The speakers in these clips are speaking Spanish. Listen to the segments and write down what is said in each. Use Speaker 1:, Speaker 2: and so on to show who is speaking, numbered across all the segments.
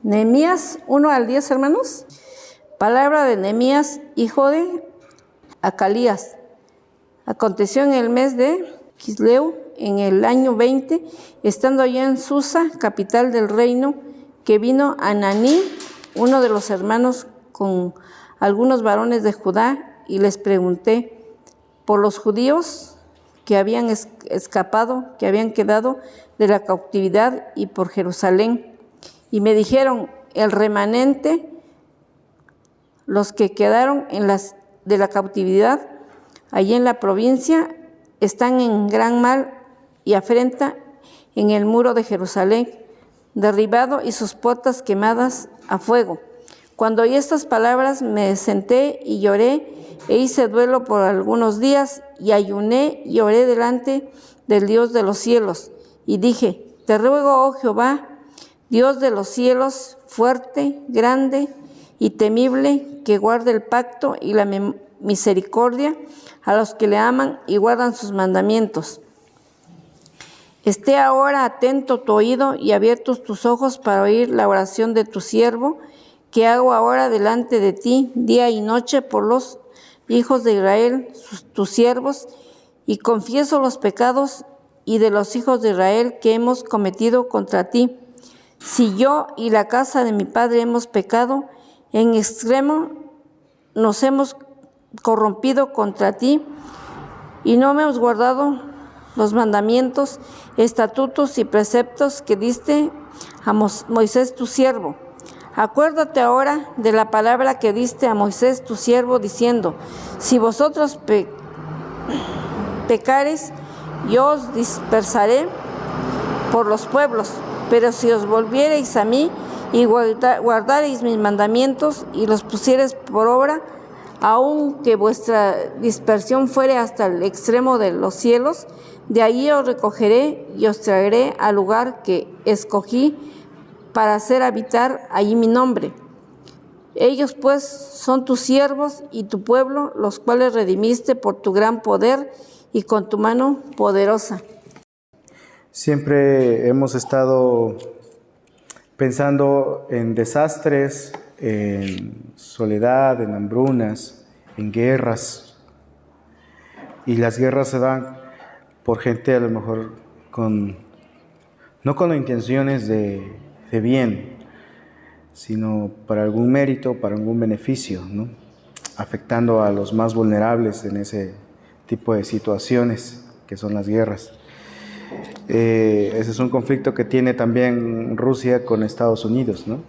Speaker 1: Nehemías 1 al 10, hermanos. Palabra de Nehemías, hijo de Acalías. Aconteció en el mes de Quisleu, en el año 20, estando allá en Susa, capital del reino, que vino Ananí, uno de los hermanos, con algunos varones de Judá, y les pregunté por los judíos que habían escapado, que habían quedado de la cautividad, y por Jerusalén. Y me dijeron: el remanente, los que quedaron de la cautividad, allí en la provincia, están en gran mal y afrenta en el muro de Jerusalén, derribado y sus puertas quemadas a fuego. Cuando oí estas palabras, me senté y lloré, e hice duelo por algunos días, y ayuné y oré delante del Dios de los cielos. Y dije: te ruego, oh Jehová, Dios de los cielos, fuerte, grande y temible, que guarde el pacto y la misericordia a los que le aman y guardan sus mandamientos. Esté ahora atento tu oído y abiertos tus ojos para oír la oración de tu siervo, que hago ahora delante de ti día y noche por los hijos de Israel, tus siervos, y confieso los pecados y de los hijos de Israel que hemos cometido contra ti. Si yo y la casa de mi padre hemos pecado, en extremo nos hemos corrompido contra ti, y no hemos guardado los mandamientos, estatutos y preceptos que diste a Moisés tu siervo. Acuérdate ahora de la palabra que diste a Moisés tu siervo, diciendo: si vosotros pecareis, yo os dispersaré por los pueblos. Pero si os volviereis a mí y guardareis mis mandamientos y los pusiereis por obra, aunque vuestra dispersión fuere hasta el extremo de los cielos, de allí os recogeré y os traeré al lugar que escogí para hacer habitar allí mi nombre. Ellos pues son tus siervos y tu pueblo, los cuales redimiste por tu gran poder y con tu mano poderosa.
Speaker 2: Siempre hemos estado pensando en desastres, en soledad, en hambrunas, en guerras. Y las guerras se dan por gente a lo mejor no con intenciones de bien, sino para algún mérito, para algún beneficio, ¿no? Afectando a los más vulnerables en ese tipo de situaciones que son las guerras. Ese es un conflicto que tiene también Rusia con Estados Unidos, ¿no?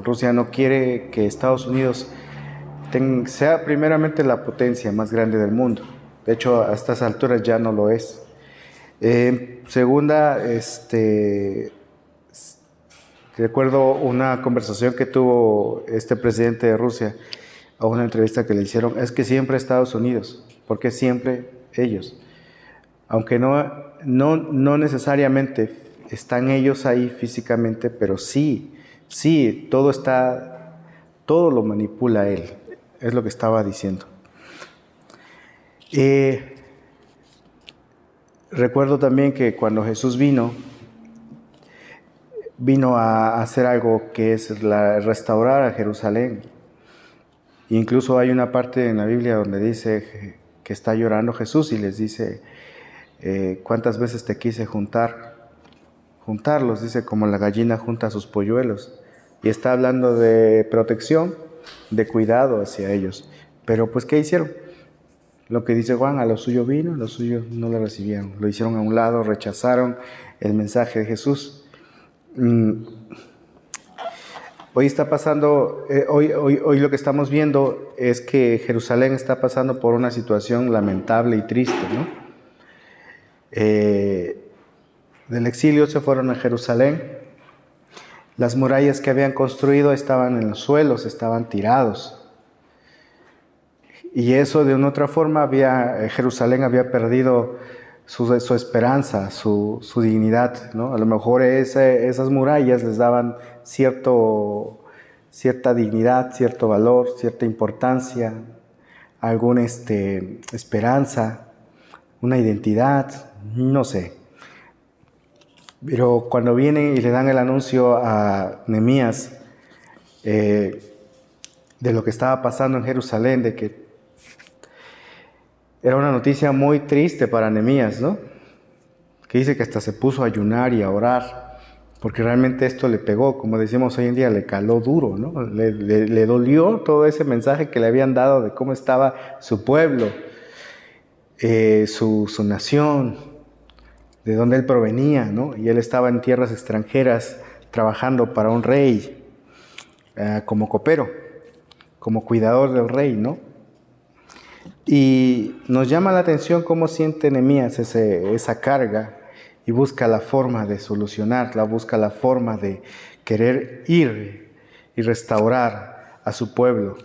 Speaker 2: Rusia no quiere que Estados Unidos sea primeramente la potencia más grande del mundo. De hecho, a estas alturas ya no lo es. Segunda, recuerdo una conversación que tuvo este presidente de Rusia a una entrevista que le hicieron: es que siempre Estados Unidos, porque siempre ellos. Aunque no necesariamente están ellos ahí físicamente, pero sí, todo lo manipula él, es lo que estaba diciendo. Recuerdo también que cuando Jesús vino a hacer algo que es restaurar a Jerusalén. Incluso hay una parte en la Biblia donde dice que está llorando Jesús y les dice: ¿cuántas veces te quise juntarlos? Dice, como la gallina junta sus polluelos. Y está hablando de protección, de cuidado hacia ellos. Pero pues, ¿qué hicieron? Lo que dice Juan: a lo suyo vino, a los suyos no lo recibieron. Lo hicieron a un lado, rechazaron el mensaje de Jesús. Hoy está pasando, hoy lo que estamos viendo es que Jerusalén está pasando por una situación lamentable y triste, ¿no? Del exilio se fueron a Jerusalén. Las murallas que habían construido estaban en los suelos, estaban tirados. Y eso, de una otra forma, Jerusalén había perdido su esperanza, su dignidad, ¿no? A lo mejor esas murallas les daban cierta dignidad, cierto valor, cierta importancia, alguna esperanza, una identidad, no sé. Pero cuando vienen y le dan el anuncio a Nehemías de lo que estaba pasando en Jerusalén, de que era una noticia muy triste para Nehemías, ¿no? Que dice que hasta se puso a ayunar y a orar, porque realmente esto le pegó, como decimos hoy en día, le caló duro, ¿no? Le dolió todo ese mensaje que le habían dado de cómo estaba su pueblo, su nación, de dónde él provenía, ¿no? Y él estaba en tierras extranjeras trabajando para un rey, como copero, como cuidador del rey, ¿no? Y nos llama la atención cómo siente Nehemías esa carga y busca la forma de solucionarla, busca la forma de querer ir y restaurar a su pueblo,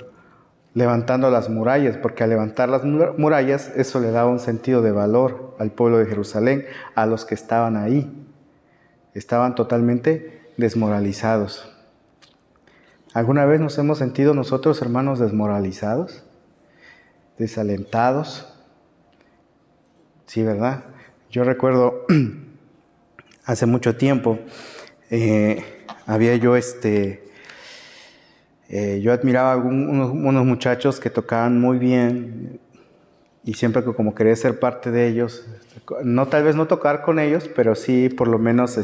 Speaker 2: levantando las murallas, porque al levantar las murallas eso le daba un sentido de valor al pueblo de Jerusalén, a los que estaban ahí. Estaban totalmente desmoralizados. ¿Alguna vez nos hemos sentido nosotros, hermanos, desmoralizados? ¿Desalentados? Sí, ¿verdad? Yo recuerdo hace mucho tiempo, había yo yo admiraba a unos muchachos que tocaban muy bien y siempre que como quería ser parte de ellos, no tal vez no tocar con ellos, pero sí por lo menos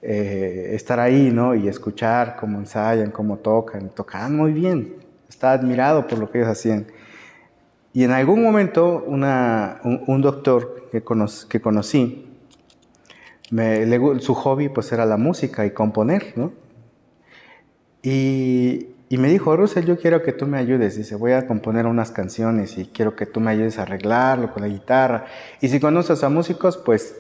Speaker 2: estar ahí, ¿no? Y escuchar cómo ensayan, cómo tocaban muy bien. Estaba admirado por lo que ellos hacían. Y en algún momento un doctor que conocí, su hobby pues era la música y componer, ¿no? Y me dijo, Russell, yo quiero que tú me ayudes. Dice, voy a componer unas canciones y quiero que tú me ayudes a arreglarlo con la guitarra. Y si conoces a músicos, pues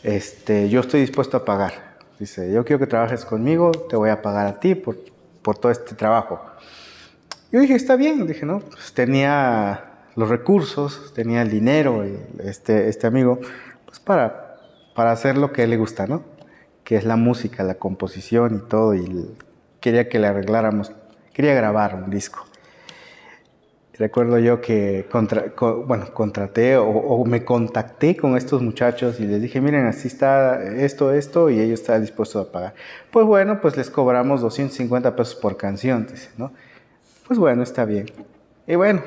Speaker 2: yo estoy dispuesto a pagar. Dice, yo quiero que trabajes conmigo, te voy a pagar a ti por todo este trabajo. Yo dije, está bien. Dije, no, pues tenía los recursos, tenía el dinero, este amigo, pues para hacer lo que a él le gusta, ¿no? Que es la música, la composición y todo, y quería que le arregláramos, quería grabar un disco. Recuerdo yo que contraté o me contacté con estos muchachos y les dije, miren, así está esto, y ellos estaban dispuestos a pagar. Pues bueno, pues les cobramos 250 pesos por canción, dice, ¿no? Pues bueno, está bien. Y bueno,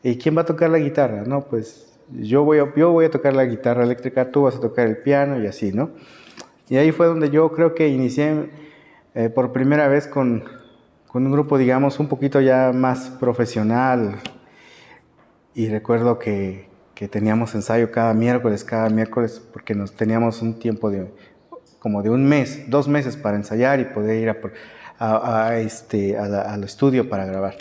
Speaker 2: ¿y quién va a tocar la guitarra? No, pues yo voy a tocar la guitarra eléctrica, tú vas a tocar el piano y así, ¿no? Y ahí fue donde yo creo que inicié por primera vez con un grupo, digamos, un poquito ya más profesional. Y recuerdo que teníamos ensayo cada miércoles, porque teníamos un tiempo como de un mes, 2 meses para ensayar y poder ir al estudio para grabar.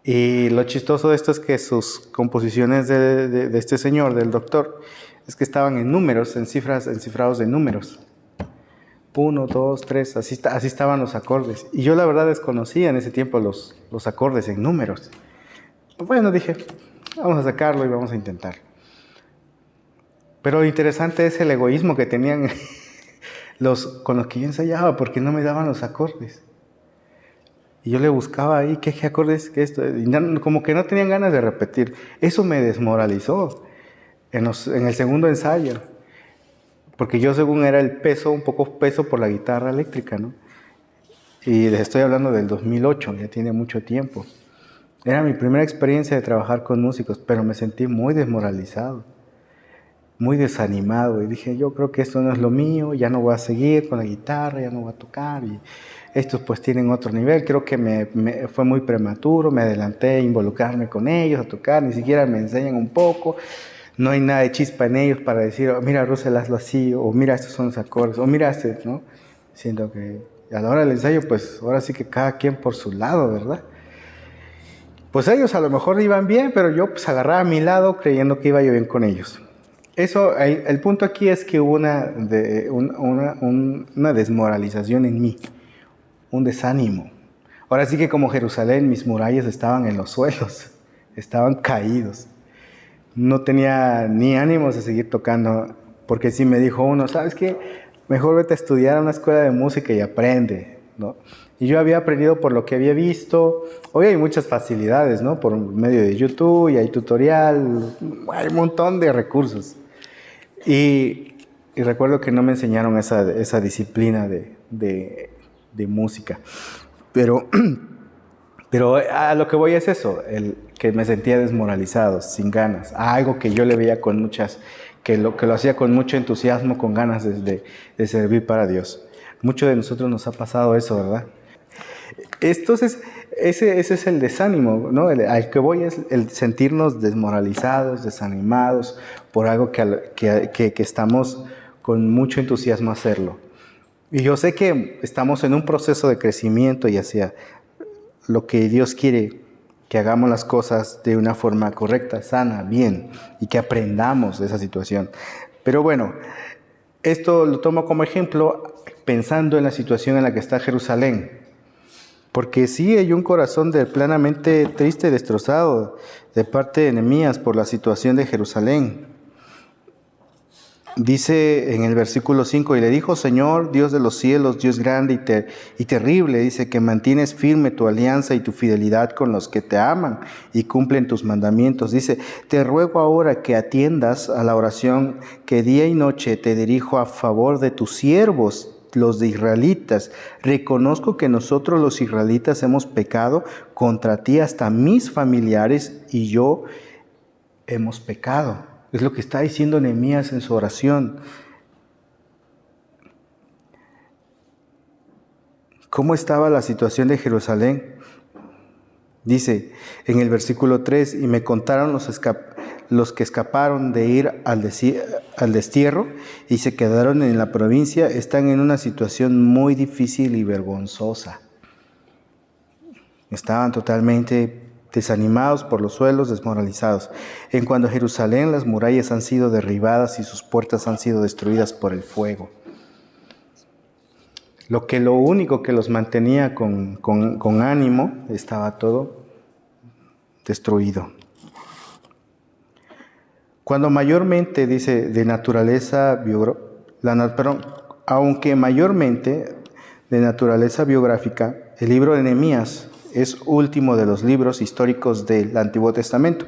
Speaker 2: Y lo chistoso de esto es que sus composiciones de este señor, del doctor, es que estaban en números, cifrados de números. 1, 2, 3, así estaban los acordes. Y yo la verdad desconocía en ese tiempo los acordes en números. Bueno, dije, vamos a sacarlo y vamos a intentar. Pero lo interesante es el egoísmo que tenían con los que yo ensayaba, porque no me daban los acordes. Y yo le buscaba ahí, ¿qué acordes? ¿Qué esto? Y como que no tenían ganas de repetir. Eso me desmoralizó en el segundo ensayo. Porque yo según era un poco peso por la guitarra eléctrica, ¿no? Y les estoy hablando del 2008, ya tiene mucho tiempo. Era mi primera experiencia de trabajar con músicos, pero me sentí muy desmoralizado, muy desanimado. Y dije, yo creo que esto no es lo mío, ya no voy a seguir con la guitarra, ya no voy a tocar. Y estos pues tienen otro nivel. Creo que fue muy prematuro, me adelanté a involucrarme con ellos, a tocar, ni siquiera me enseñan un poco. No hay nada de chispa en ellos para decir, oh, mira, Russell, hazlo así, o mira, estos son los acordes, o mira ¿no? Siento que a la hora del ensayo, pues ahora sí que cada quien por su lado, ¿verdad? Pues ellos a lo mejor iban bien, pero yo pues agarraba a mi lado creyendo que iba yo bien con ellos. El punto aquí es que hubo una desmoralización en mí, un desánimo. Ahora sí que como Jerusalén, mis murallas estaban en los suelos, estaban caídos. No tenía ni ánimos de seguir tocando, porque sí me dijo uno, ¿sabes qué? Mejor vete a estudiar a una escuela de música y aprende, ¿no? Y yo había aprendido por lo que había visto. Hoy hay muchas facilidades, ¿no? Por medio de YouTube y hay tutorial, hay un montón de recursos. Y recuerdo que no me enseñaron esa disciplina de de música. Pero a lo que voy es eso, el que me sentía desmoralizado, sin ganas, a algo que yo le veía con muchas, que lo hacía con mucho entusiasmo, con ganas de servir para Dios. Muchos de nosotros nos ha pasado eso, ¿verdad? Entonces, ese es el desánimo, ¿no? Al que voy es el sentirnos desmoralizados, desanimados por algo que estamos con mucho entusiasmo a hacerlo. Y yo sé que estamos en un proceso de crecimiento y hacia lo que Dios quiere, que hagamos las cosas de una forma correcta, sana, bien, y que aprendamos de esa situación. Pero bueno, esto lo tomo como ejemplo pensando en la situación en la que está Jerusalén. Porque sí hay un corazón plenamente triste y destrozado de parte de Nehemías por la situación de Jerusalén. Dice en el versículo 5, y le dijo: Señor, Dios de los cielos, Dios grande y terrible, dice que mantienes firme tu alianza y tu fidelidad con los que te aman y cumplen tus mandamientos. Dice: te ruego ahora que atiendas a la oración que día y noche te dirijo a favor de tus siervos, los de israelitas. Reconozco que nosotros los israelitas hemos pecado contra ti, hasta mis familiares y yo hemos pecado. Es lo que está diciendo Nehemías en su oración. ¿Cómo estaba la situación de Jerusalén? Dice en el versículo 3, y me contaron los que escaparon de ir al destierro y se quedaron en la provincia, están en una situación muy difícil y vergonzosa. Estaban totalmente desanimados por los suelos, desmoralizados. En cuanto a Jerusalén, las murallas han sido derribadas y sus puertas han sido destruidas por el fuego. Lo único que los mantenía con ánimo estaba todo destruido. Cuando mayormente, dice, de naturaleza aunque mayormente de naturaleza biográfica, el libro de Nehemías es último de los libros históricos del Antiguo Testamento.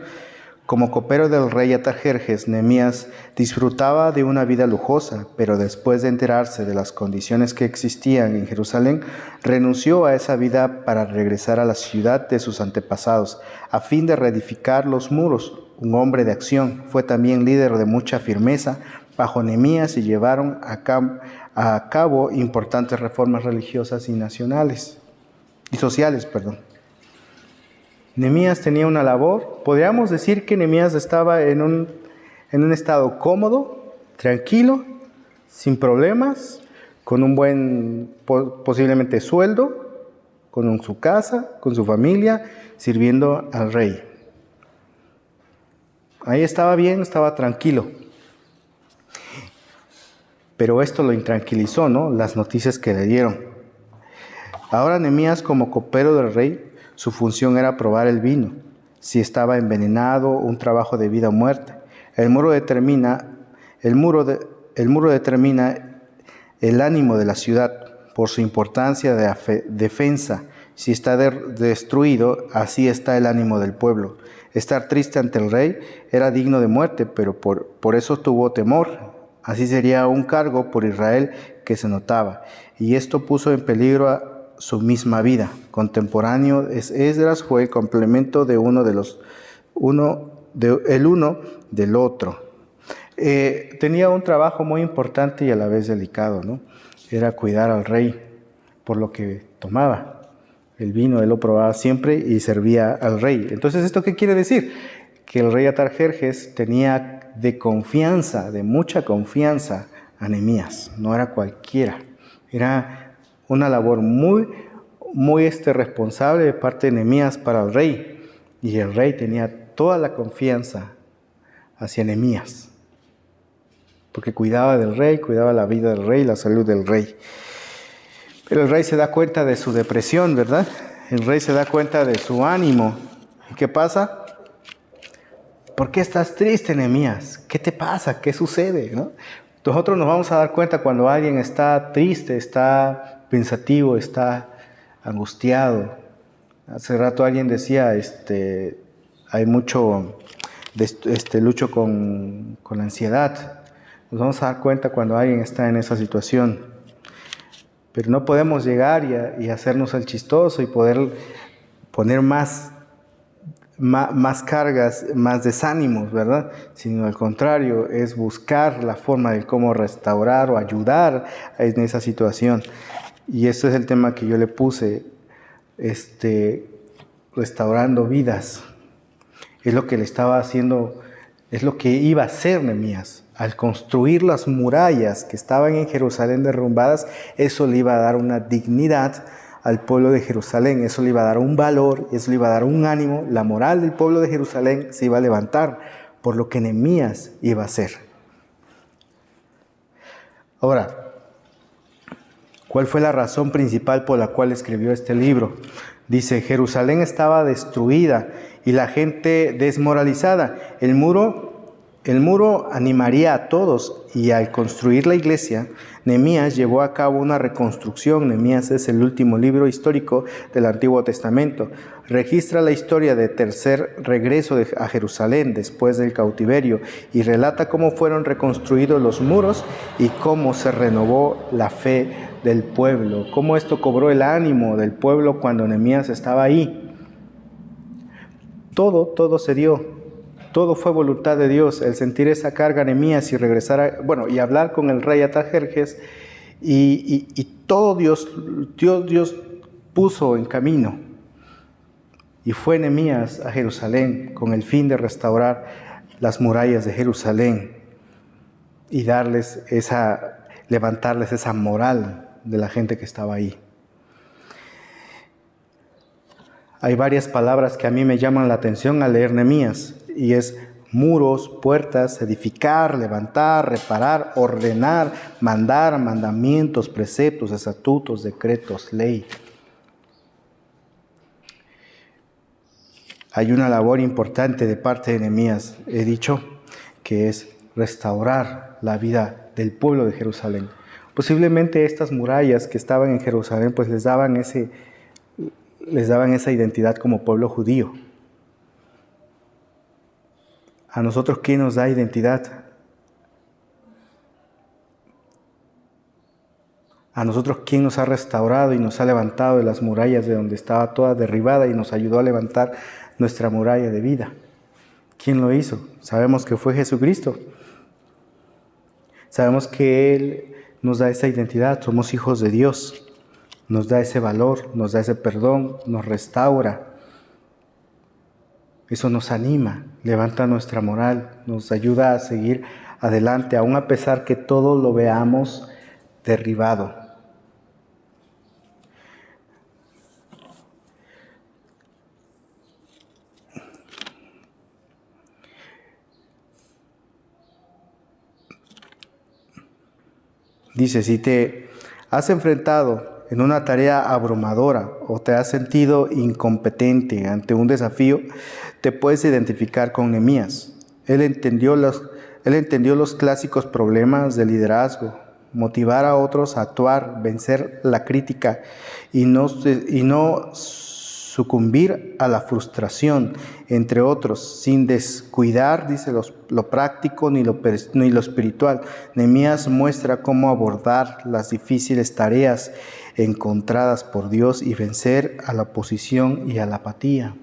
Speaker 2: Como copero del rey Artajerjes, Nehemías disfrutaba de una vida lujosa, pero después de enterarse de las condiciones que existían en Jerusalén, renunció a esa vida para regresar a la ciudad de sus antepasados, a fin de reedificar los muros. Un hombre de acción, fue también líder de mucha firmeza bajo Nehemías y llevaron a cabo importantes reformas religiosas y sociales. Nehemías tenía una labor. Podríamos decir que Nehemías estaba en un estado cómodo, tranquilo, sin problemas, con un buen, posiblemente, sueldo, con su casa, con su familia, sirviendo al rey. Ahí estaba bien, estaba tranquilo. Pero esto lo intranquilizó, ¿no? Las noticias que le dieron. Ahora Nehemías, como copero del rey, su función era probar el vino, si estaba envenenado, un trabajo de vida o muerte. El muro determina el ánimo de la ciudad por su importancia de defensa. Si está destruido, así está el ánimo del pueblo. Estar triste ante el rey era digno de muerte, pero por eso tuvo temor. Así sería un cargo por Israel que se notaba, y esto puso en peligro su misma vida. Contemporáneo Esdras fue el complemento el uno del otro. Tenía un trabajo muy importante y a la vez delicado, ¿no? Era cuidar al rey por lo que tomaba. El vino él lo probaba siempre y servía al rey. Entonces, ¿esto qué quiere decir? Que el rey Artajerjes tenía de mucha confianza a Nehemías. No era cualquiera. Era una labor muy responsable de parte de Nehemías para el rey. Y el rey tenía toda la confianza hacia Nehemías. Porque cuidaba del rey, cuidaba la vida del rey, la salud del rey. Pero el rey se da cuenta de su depresión, ¿verdad? El rey se da cuenta de su ánimo. ¿Y qué pasa? ¿Por qué estás triste, Nehemías? ¿Qué te pasa? ¿Qué sucede? ¿No? Nosotros nos vamos a dar cuenta cuando alguien está triste, está pensativo, está angustiado. Hace rato alguien decía, hay mucho lucho con la ansiedad. Nos vamos a dar cuenta cuando alguien está en esa situación. pero no podemos llegar y hacernos el chistoso y poder poner más cargas, más desánimos, ¿verdad? Sino al contrario, es buscar la forma de cómo restaurar o ayudar en esa situación. Y ese es el tema que yo le puse, restaurando vidas. Es lo que le estaba haciendo, es lo que iba a hacer Nehemías. Al construir las murallas que estaban en Jerusalén derrumbadas, eso le iba a dar una dignidad al pueblo de Jerusalén, eso le iba a dar un valor, eso le iba a dar un ánimo. La moral del pueblo de Jerusalén se iba a levantar por lo que Nehemías iba a hacer. Ahora, ¿cuál fue la razón principal por la cual escribió este libro? Dice, Jerusalén estaba destruida y la gente desmoralizada. El muro animaría a todos, y al construir la iglesia, Nehemías llevó a cabo una reconstrucción. Nehemías es el último libro histórico del Antiguo Testamento. Registra la historia del tercer regreso a Jerusalén después del cautiverio y relata cómo fueron reconstruidos los muros y cómo se renovó la fe del pueblo, cómo esto cobró el ánimo del pueblo cuando Nehemías estaba ahí. Todo se dio. Todo fue voluntad de Dios, el sentir esa carga Nehemías y regresar y hablar con el rey Artajerjes, y todo Dios puso en camino. Y fue Nehemías a Jerusalén con el fin de restaurar las murallas de Jerusalén y levantarles esa moral de la gente que estaba ahí. Hay varias palabras que a mí me llaman la atención al leer Nehemías, y es muros, puertas, edificar, levantar, reparar, ordenar, mandar, mandamientos, preceptos, estatutos, decretos, ley. Hay una labor importante de parte de Nehemías, he dicho, que es restaurar la vida del pueblo de Jerusalén. Posiblemente estas murallas que estaban en Jerusalén pues les daban esa identidad como pueblo judío. ¿A nosotros quién nos da identidad? ¿A nosotros quién nos ha restaurado y nos ha levantado de las murallas de donde estaba toda derribada y nos ayudó a levantar nuestra muralla de vida? ¿Quién lo hizo? Sabemos que fue Jesucristo. Sabemos que Él nos da esa identidad, somos hijos de Dios. Nos da ese valor, nos da ese perdón, nos restaura. Eso nos anima, levanta nuestra moral, nos ayuda a seguir adelante, aun a pesar que todo lo veamos derribado. Dice, si te has enfrentado en una tarea abrumadora o te has sentido incompetente ante un desafío, te puedes identificar con Nehemías. Él entendió los clásicos problemas de liderazgo, motivar a otros a actuar, vencer la crítica y no sucumbir a la frustración, entre otros, sin descuidar, dice, lo práctico ni lo espiritual. Nehemías muestra cómo abordar las difíciles tareas encontradas por Dios y vencer a la oposición y a la apatía.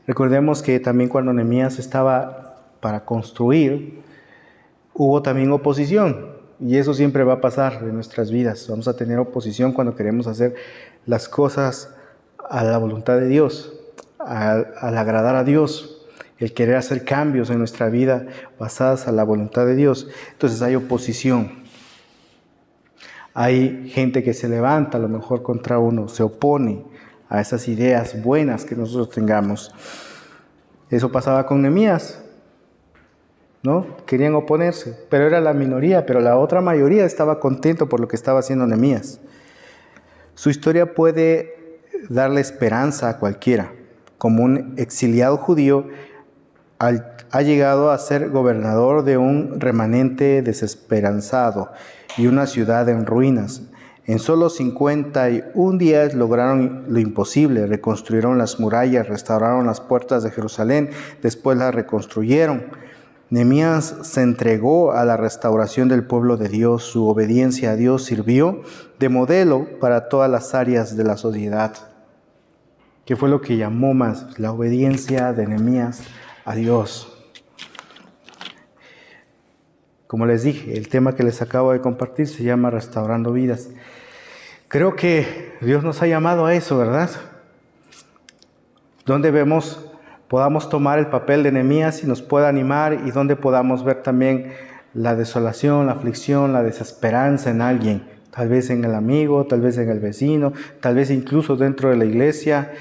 Speaker 2: Recordemos que también cuando Nehemías estaba para construir, hubo también oposición, y eso siempre va a pasar en nuestras vidas. Vamos a tener oposición cuando queremos hacer las cosas a la voluntad de Dios, al agradar a Dios, el querer hacer cambios en nuestra vida basadas a la voluntad de Dios. Entonces hay oposición. Hay gente que se levanta a lo mejor contra uno, se opone a esas ideas buenas que nosotros tengamos. Eso pasaba con Nehemías, ¿no? Querían oponerse, pero era la minoría, pero la otra mayoría estaba contento por lo que estaba haciendo Nehemías. Su historia puede darle esperanza a cualquiera. Como un exiliado judío, ha llegado a ser gobernador de un remanente desesperanzado y una ciudad en ruinas. En solo 51 días lograron lo imposible, reconstruyeron las murallas, restauraron las puertas de Jerusalén, después las reconstruyeron. Nehemías se entregó a la restauración del pueblo de Dios. Su obediencia a Dios sirvió de modelo para todas las áreas de la sociedad. ¿Qué fue lo que llamó más? La obediencia de Nehemías a Dios. Como les dije, el tema que les acabo de compartir se llama Restaurando Vidas. Creo que Dios nos ha llamado a eso, ¿verdad? Donde podamos tomar el papel de Nehemías y nos pueda animar, y donde podamos ver también la desolación, la aflicción, la desesperanza en alguien, tal vez en el amigo, tal vez en el vecino, tal vez incluso dentro de la iglesia,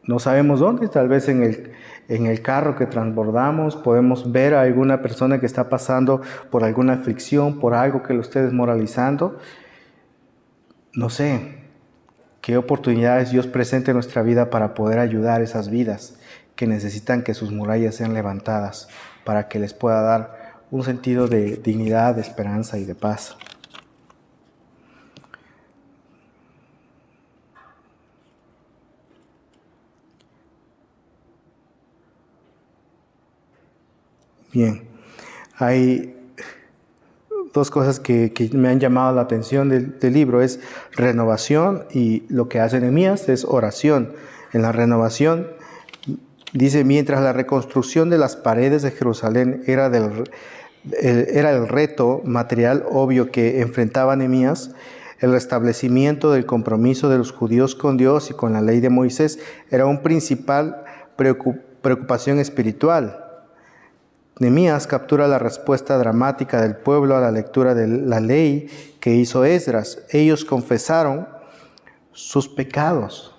Speaker 2: no sabemos dónde, tal vez en el carro que transbordamos, podemos ver a alguna persona que está pasando por alguna aflicción, por algo que lo esté desmoralizando. No sé qué oportunidades Dios presenta en nuestra vida para poder ayudar a esas vidas que necesitan que sus murallas sean levantadas, para que les pueda dar un sentido de dignidad, de esperanza y de paz. Bien, hay dos cosas que me han llamado la atención del libro, es renovación, y lo que hace Nehemías es oración. En la renovación dice: mientras la reconstrucción de las paredes de Jerusalén era el reto material obvio que enfrentaba Nehemías, el restablecimiento del compromiso de los judíos con Dios y con la ley de Moisés era una principal preocupación espiritual. Nehemías captura la respuesta dramática del pueblo a la lectura de la ley que hizo Esdras. Ellos confesaron sus pecados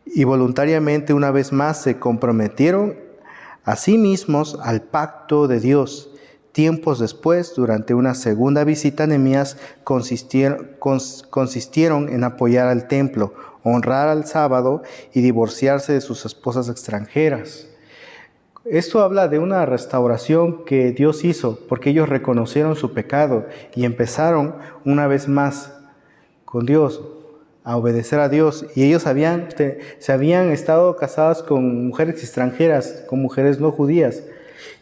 Speaker 2: y voluntariamente una vez más se comprometieron a sí mismos al pacto de Dios. Tiempos después, durante una segunda visita a Nehemías, consistieron en apoyar al templo, honrar al sábado y divorciarse de sus esposas extranjeras. Esto habla de una restauración que Dios hizo, porque ellos reconocieron su pecado y empezaron una vez más con Dios, a obedecer a Dios. Y ellos se habían estado casados con mujeres extranjeras, con mujeres no judías.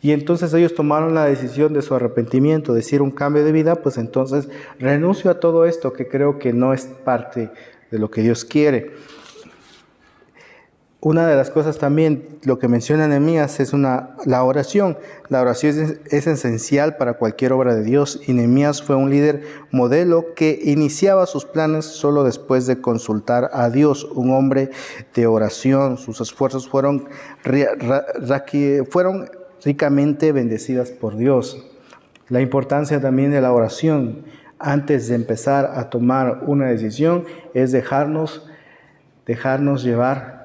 Speaker 2: Y entonces ellos tomaron la decisión de su arrepentimiento, decir un cambio de vida, pues entonces renuncio a todo esto que creo que no es parte de lo que Dios quiere. Una de las cosas también, lo que menciona Nehemías, es la oración. La oración es esencial para cualquier obra de Dios, y Nehemías fue un líder modelo que iniciaba sus planes solo después de consultar a Dios, un hombre de oración. Sus esfuerzos fueron ricamente bendecidas por Dios. La importancia también de la oración antes de empezar a tomar una decisión es dejarnos llevar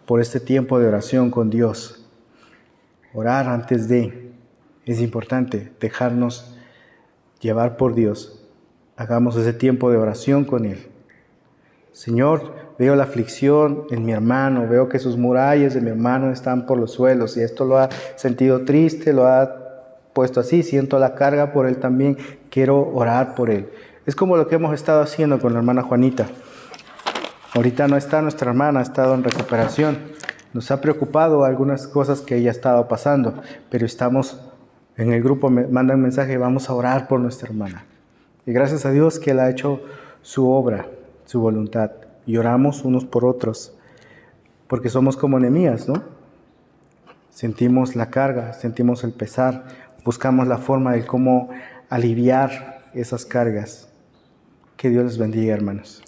Speaker 2: por este tiempo de oración con Dios. Orar antes es importante, dejarnos llevar por Dios. Hagamos ese tiempo de oración con Él. Señor, veo la aflicción en mi hermano, veo que sus murallas de mi hermano están por los suelos, y esto lo ha sentido triste, lo ha puesto así, siento la carga por él también, quiero orar por él. Es como lo que hemos estado haciendo con la hermana Juanita. Ahorita no está nuestra hermana, ha estado en recuperación. Nos ha preocupado algunas cosas que ella ha estado pasando, pero estamos en el grupo, me mandan mensaje: vamos a orar por nuestra hermana. Y gracias a Dios que Él ha hecho su obra, su voluntad. Y oramos unos por otros, porque somos como Nehemías, ¿no? Sentimos la carga, sentimos el pesar, buscamos la forma de cómo aliviar esas cargas. Que Dios les bendiga, hermanos.